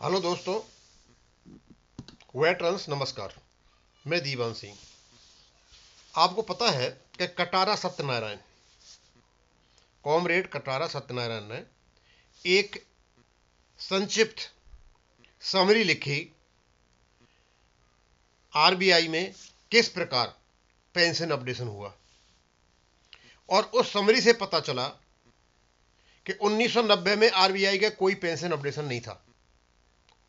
Hello दोस्तों, veterans नमस्कार। मैं दीवान सिंह। आपको पता है कि कटारा सत्यनारायण, कॉमरेड कटारा सत्यनारायण ने एक संक्षिप्त समरी लिखी आरबीआई में किस प्रकार पेंशन अपडेशन हुआ। और उस समरी से पता चला कि 1990 में आरबीआई का कोई पेंशन अपडेशन नहीं था।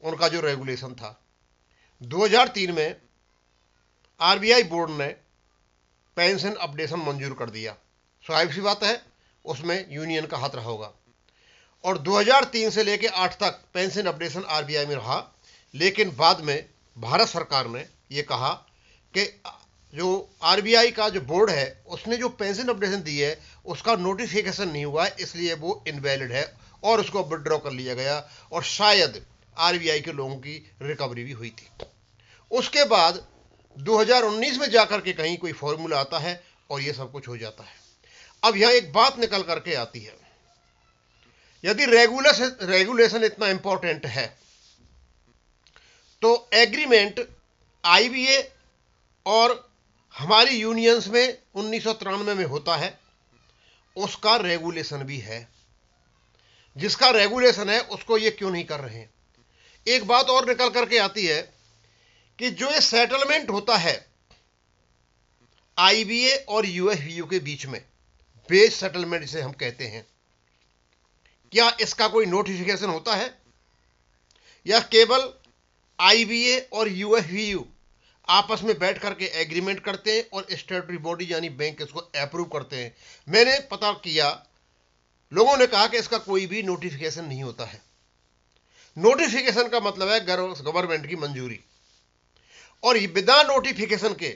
उनका जो रेगुलेशन था 2003 में आरबीआई बोर्ड ने पेंशन अपडेशन मंजूर कर दिया। स्वाभाविक सी बात है, उसमें यूनियन का हाथ रहा होगा। और 2003 से लेकर 8 तक पेंशन अपडेशन आरबीआई में रहा। लेकिन बाद में भारत सरकार ने यह कहा कि जो आरबीआई का जो बोर्ड है उसने जो पेंशन अपडेशन दी है उसका नोटिफिकेशन नहीं हुआ है, इसलिए वो इनवैलिड है और उसको विड्रॉ कर लिया गया। और शायद आरबीआई के लोगों की रिकवरी भी हुई थी। उसके बाद 2019 में जाकर के कहीं कोई फॉर्मूला आता है और ये सब कुछ हो जाता है। अब यहां एक बात निकल करके आती है, यदि रेगुलेशन इतना इंपॉर्टेंट है तो एग्रीमेंट आईबीए और हमारी यूनियंस में 1993 में होता है, उसका रेगुलेशन भी है। जिसका रेगुलेशन है उसको ये क्यों नहीं कर रहे हैं। एक बात और निकल करके आती है कि जो ये सेटलमेंट होता है आईबीए और यूएफबीयू के बीच में, बेस सेटलमेंट जिसे हम कहते हैं, क्या इसका कोई नोटिफिकेशन होता है या केवल आईबीए और यूएफबीयू आपस में बैठ करके एग्रीमेंट करते हैं और स्टैट्यूटरी बॉडी यानी बैंक इसको अप्रूव करते हैं। मैंने पता किया, लोगों ने कहा कि इसका कोई भी नोटिफिकेशन नहीं होता है। नोटिफिकेशन का मतलब है गवर्नमेंट की मंजूरी, और बिना नोटिफिकेशन के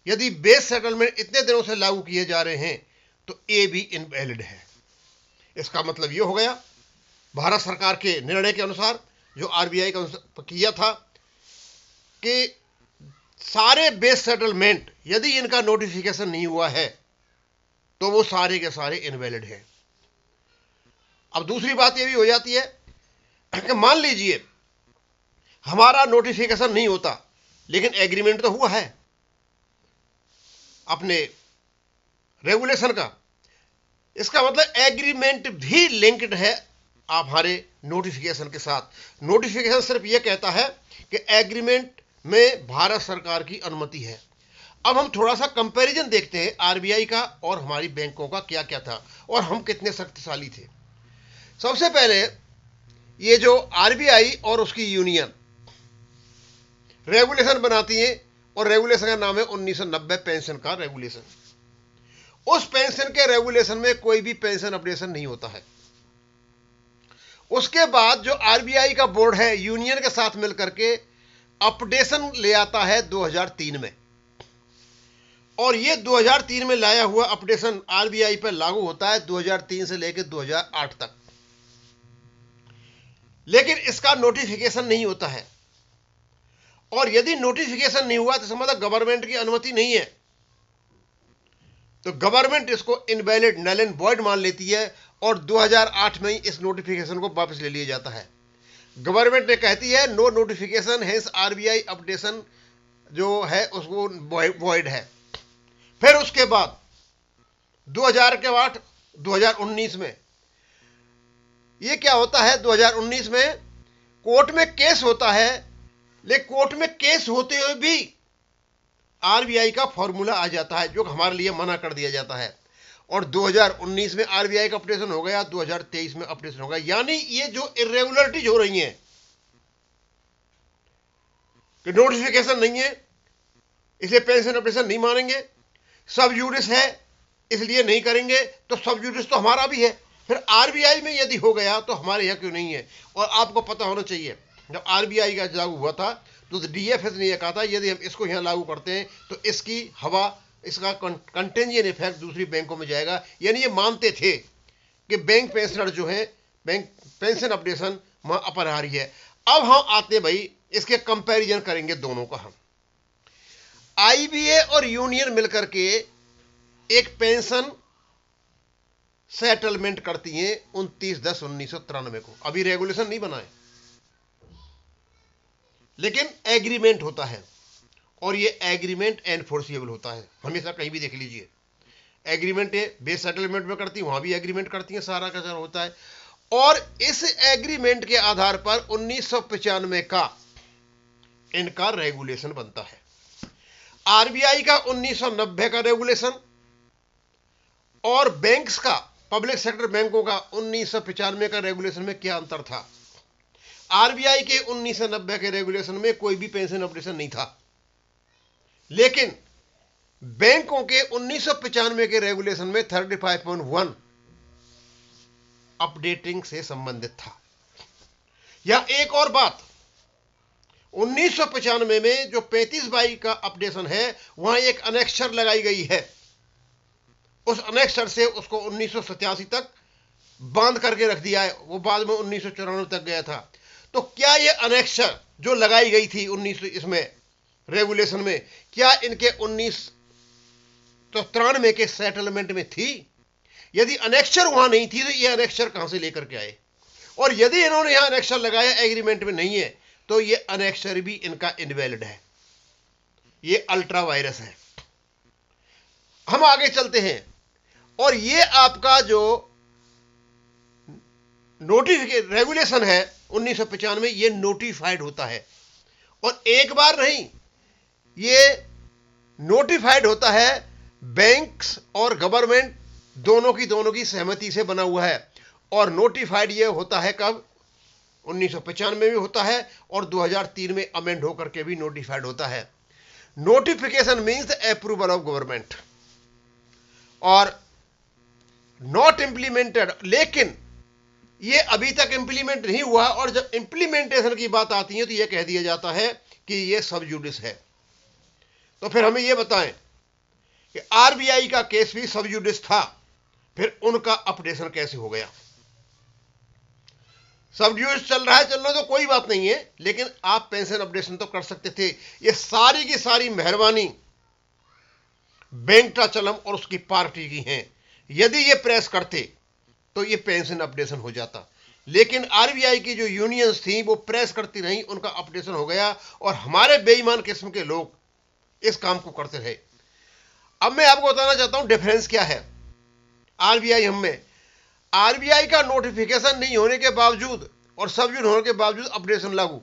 यदि बेस सेटलमेंट इतने दिनों से लागू किए जा रहे हैं तो ये भी इनवैलिड है। इसका मतलब ये हो गया, भारत सरकार के निर्णय के अनुसार जो आरबीआई का किया था कि सारे बेस सेटलमेंट यदि इनका नोटिफिकेशन नहीं हुआ है तो वो सारे के सारे इनवैलिड हैं। अब दूसरी बात ये भी हो जाती है कि मान लीजिए हमारा नोटिफिकेशन नहीं होता लेकिन एग्रीमेंट तो हुआ है अपने रेगुलेशन का। इसका मतलब एग्रीमेंट भी लिंक्ड है हमारे नोटिफिकेशन के साथ। नोटिफिकेशन सिर्फ यह कहता है कि एग्रीमेंट में भारत सरकार की अनुमति है। अब हम थोड़ा सा कंपैरिजन देखते हैं आरबीआई का और हमारी बैंकों का क्या क्या था और हम कितने शक्तिशाली थे। सबसे पहले ये जो आरबीआई और उसकी यूनियन रेगुलेशन बनाती है और रेगुलेशन का नाम है 1990 पेंशन का रेगुलेशन। उस पेंशन के रेगुलेशन में कोई भी पेंशन अपडेशन नहीं होता है। उसके बाद जो आरबीआई का बोर्ड है यूनियन के साथ मिलकर के अपडेशन ले आता है 2003 में, और ये 2003 में लाया हुआ अपडेशन आरबीआई पर लागू होता है 2003 से लेकर 2008 तक। लेकिन इसका नोटिफिकेशन नहीं होता है, और यदि नोटिफिकेशन नहीं हुआ तो समझ गवर्नमेंट की अनुमति नहीं है, तो गवर्नमेंट इसको इनवैलिड नल एंड वॉइड मान लेती है और 2008 में ही इस नोटिफिकेशन को वापस ले लिया जाता है। गवर्नमेंट ने कहती है नो नोटिफिकेशन है, आरबीआई अपडेशन जो है उसको वॉइड है। फिर उसके बाद 2008 2019 में ये क्या होता है, 2019 में कोर्ट में केस होता है, लेकिन कोर्ट में केस होते हुए भी आरबीआई का फॉर्मूला आ जाता है जो हमारे लिए मना कर दिया जाता है। और 2019 में आरबीआई का अपडेशन हो गया, 2023 में अपडेशन हो गया। यानी ये जो इरेगुलरिटीज हो रही हैं कि नोटिफिकेशन नहीं है इसलिए पेंशन अपडेशन नहीं मानेंगे, सब यूडिस है इसलिए नहीं करेंगे, तो सब यूडिस तो हमारा भी है। फिर आरबीआई में यदि हो गया तो हमारे यहां क्यों नहीं है। और आपको पता होना चाहिए जब आरबीआई का लागू हुआ था तो डीएफएस ने यह कहा था यदि हम इसको यहां लागू करते हैं तो इसकी हवा, इसका कंटेंजियन इफेक्ट दूसरी बैंकों में जाएगा। यानी ये मानते थे कि बैंक पेंशनर जो है बैंक पेंशन अपडेशन अपरिहार्य है। अब हम आते हैं भाई, इसके कंपैरिजन करेंगे दोनों का। हम आईबीए और यूनियन मिलकर के एक पेंशन सेटलमेंट करती हैं 29/10/1993 को। अभी रेगुलेशन नहीं बना है, लेकिन एग्रीमेंट होता है और ये एग्रीमेंट एनफोर्सिएबल होता है। हमेशा कहीं भी देख लीजिए, एग्रीमेंट बेस सेटलमेंट में करती है, वहां भी एग्रीमेंट करती है, सारा का सारा होता है। और इस एग्रीमेंट के आधार पर 1995 का इनका रेगुलेशन बनता है। आरबीआई का 1990 का रेगुलेशन और बैंक्स का, पब्लिक सेक्टर बैंकों का 1995 का रेगुलेशन में क्या अंतर था? आरबीआई के 1990 के रेगुलेशन में कोई भी पेंशन अपडेशन नहीं था, लेकिन बैंकों के 1995 के रेगुलेशन में 35.1 अपडेटिंग से संबंधित था। या एक और बात, 1995 में जो 35/22 का अपडेशन है, वहां एक अनेक्सर लगाई गई है। उस अनेक्सर से उसको 1987 तक बांध करके रख दिया है, वो बाद में 1994 तक गया था। तो क्या ये अनेक्सर जो लगाई गई थी 19 इसमें रेगुलेशन में, क्या इनके 1993 के सेटलमेंट में थी? यदि अनेक्सर वहां नहीं थी तो ये अनेक्सर कहां से लेकर के आए? और यदि इन्होंने यहां अनेक्सर लगाया, एग्रीमेंट में नहीं है, तो ये अनेक्सर भी इनका इनवैलिड है, ये अल्ट्रा वायरस है। हम आगे चलते हैं, और ये आपका जो नोटिफिकेशन रेगुलेशन है 1995 में, ये नोटिफाइड होता है, और एक बार नहीं, ये नोटिफाइड होता है बैंक्स और गवर्नमेंट दोनों की सहमति से बना हुआ है। और नोटिफाइड ये होता है कब? 1995 में भी होता है और 2003 में अमेंड होकर के भी नोटिफाइड होता है। Notification means approval of government और नॉट इंप्लीमेंटेड, लेकिन ये अभी तक इंप्लीमेंट नहीं हुआ, और जब इंप्लीमेंटेशन की बात आती है तो यह कह दिया जाता है कि ये सब जुडिस है। तो फिर हमें यह बताएं कि आरबीआई का केस भी सब जुडिस था, फिर उनका अपडेशन कैसे हो गया? सब जुडिस चल रहा है तो कोई बात नहीं है, लेकिन आप पेंशन अपडेशन तो कर सकते थे। ये सारी की सारी मेहरबानी वेंकटाचलम और उसकी पार्टी की है। यदि ये प्रेस करते तो ये पेंशन अपडेशन हो जाता, लेकिन आरबीआई की जो यूनियंस थी वो प्रेस करती नहीं, उनका अपडेशन हो गया, और हमारे बेईमान किस्म के लोग इस काम को करते रहे। अब मैं आपको बताना चाहता हूं डिफरेंस क्या है आरबीआई हम में। आरबीआई का नोटिफिकेशन नहीं होने के बावजूद और सबजूड होने के बावजूद अपडेशन लागू,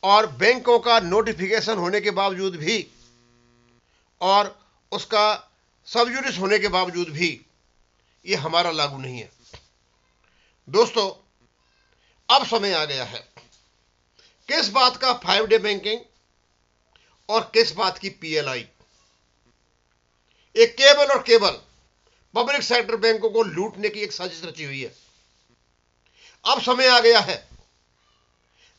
और बैंकों का नोटिफिकेशन होने के बावजूद भी और उसका सबजुडिस होने के बावजूद भी ये हमारा लागू नहीं है। दोस्तों, अब समय आ गया है किस बात का 5 डे बैंकिंग और किस बात की पीएलआई। एक केवल और केवल पब्लिक सेक्टर बैंकों को लूटने की एक साजिश रची हुई है। अब समय आ गया है,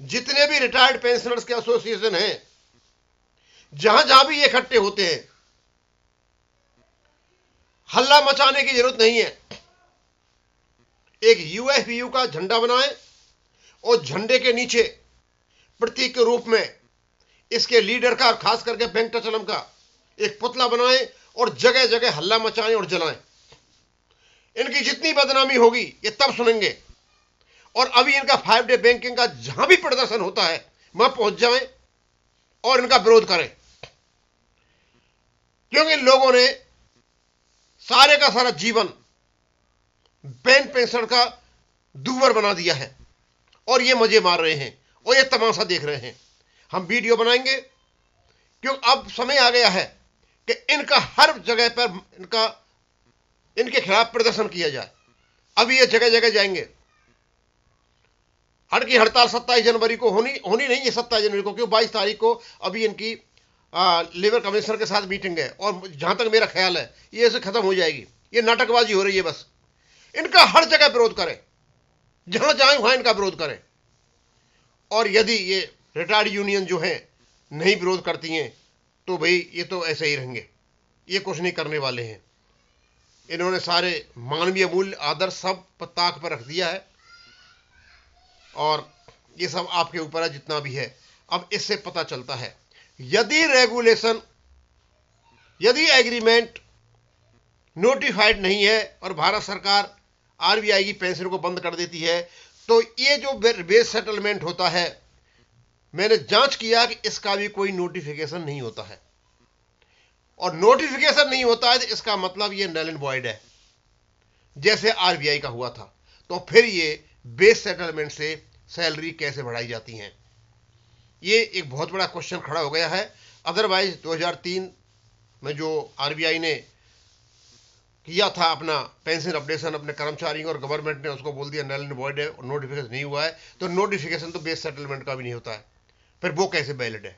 जितने भी रिटायर्ड पेंशनर्स के एसोसिएशन हैं, जहां जहां भी ये इकट्ठे होते हैं, हल्ला मचाने की जरूरत नहीं है। एक यूएफबीयू का झंडा बनाएं और झंडे के नीचे प्रतीक के रूप में इसके लीडर का, खास करके वेंकटाचलम का एक पुतला बनाएं और जगह जगह हल्ला मचाएं और जलाएं। इनकी जितनी बदनामी होगी ये तब सुनेंगे। और अभी इनका 5 डे बैंकिंग का जहां भी प्रदर्शन होता है वहां पहुंच जाएं और इनका विरोध करें, क्योंकि इन लोगों ने सारे का सारा जीवन बैंक पेंशन का दूवर बना दिया है, और ये मजे मार रहे हैं और ये तमाशा देख रहे हैं। हम वीडियो बनाएंगे, क्योंकि अब समय आ गया है कि इनका हर जगह पर इनके खिलाफ प्रदर्शन किया जाए। अभी ये जगह जगह जाएंगे। की हड़ताल 27 जनवरी को होनी नहीं है, 27 जनवरी को, क्यों 22 तारीख को अभी इनकी लेबर कमिश्नर के साथ मीटिंग है, और जहां तक मेरा ख्याल है ये ऐसे खत्म हो जाएगी। ये नाटकबाजी हो रही है बस। इनका हर जगह विरोध करें, जहां जाए वहां इनका विरोध करें। और यदि ये रिटायर्ड यूनियन जो है नहीं विरोध करती हैं तो भाई ये तो ऐसे ही रहेंगे, ये कुछ नहीं करने वाले हैं। इन्होंने सारे मानवीय मूल्य आदर्श सब ताक पर रख दिया है, और ये सब आपके ऊपर है जितना भी है। अब इससे पता चलता है यदि रेगुलेशन, यदि एग्रीमेंट नोटिफाइड नहीं है और भारत सरकार आरबीआई की पेंशन को बंद कर देती है, तो ये जो बेस सेटलमेंट होता है, मैंने जांच किया कि इसका भी कोई नोटिफिकेशन नहीं होता है, और नोटिफिकेशन नहीं होता है तो इसका मतलब ये नल एंड वॉइड है, जैसे आरबीआई का हुआ था। तो फिर ये बेस सेटलमेंट से सैलरी कैसे बढ़ाई जाती हैं, ये एक बहुत बड़ा क्वेश्चन खड़ा हो गया है। अदरवाइज 2003 में जो आरबीआई ने किया था अपना पेंशन अपडेशन अपने कर्मचारियों, और गवर्नमेंट ने उसको बोल दिया नल एंड वॉइड है और नोटिफिकेशन नहीं हुआ है, तो नोटिफिकेशन तो बेस सेटलमेंट का भी नहीं होता है, फिर वो कैसे वैलिड है।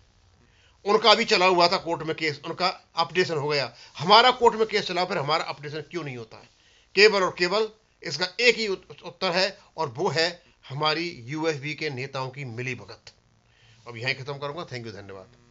उनका भी चला हुआ था कोर्ट में केस, उनका अपडेशन हो गया, हमारा कोर्ट में केस चला, फिर हमारा अपडेशन क्यों नहीं होता है। केवल और केवल इसका एक ही उत्तर है, और वो है हमारी यूएफबी के नेताओं की मिली भगत। अब यहीं खत्म करूंगा। थैंक यू, धन्यवाद।